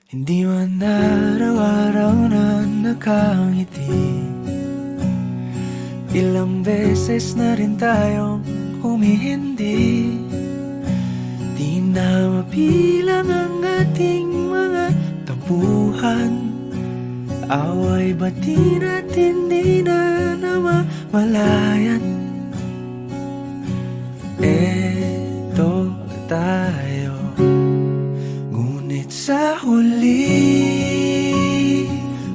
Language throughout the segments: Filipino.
Hindi man araw-araw na nakangiti. Ilang beses na rin tayong humihindi. Di na mabilang ang ating mga tampuhan. Away bati natin di na namamalayan. Eto tayo, ngunit sa huli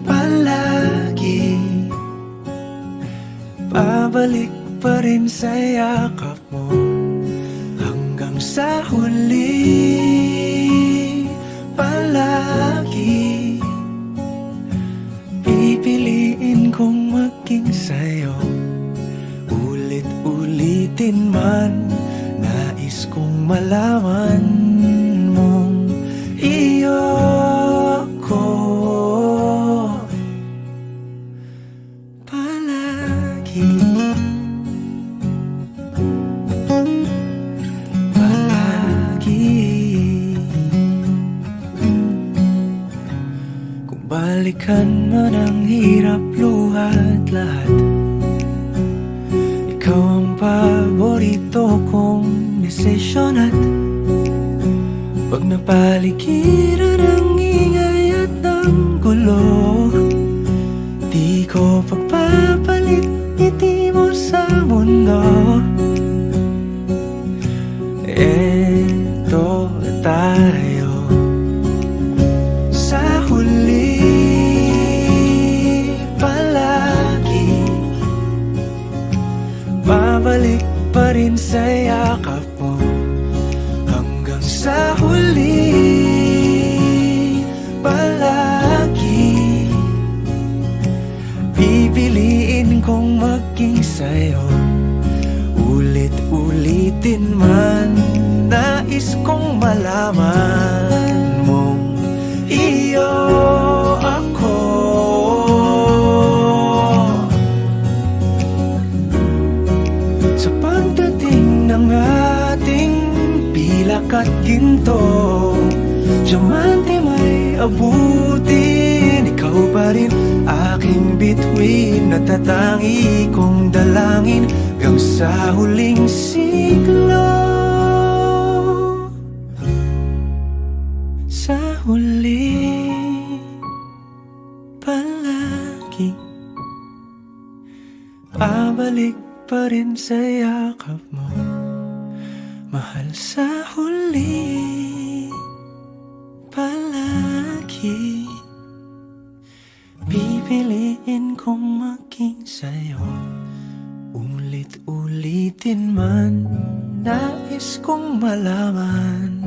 palagi babalik pa rin sa yakap mo. Hanggang sa huli palagi pipiliin kong maging sa'yo. Ulit-ulitin man, nais kong malaman mong iyo ko palagi. Kung balikan man ang hirap, luhat lahat, ikaw ang paborito kong desisyon. At pag napaligiran ang ingay at ang gulo, di ko pagpapalit ngiti mo sa mundo. Eto tayo, sa huli palagi babalik pa rin sa yakap mo. Hanggang sa huli palagi pipiliin kong maging sa'yo. Ulit-ulitin man, nais kong malaman mong iyo ako. Sa pagdating ng ating pilak at ginto, diamante may abutin, ikaw pa rin aking bituin. Natatangi kong dalangin hanggang sa huling siglo. Sa huli palagi babalik pa rin sa yakap mo, mahal. Sa huli palagi pipiliin kong maging sa'yo. Ulit-ulitin man, nais kong malaman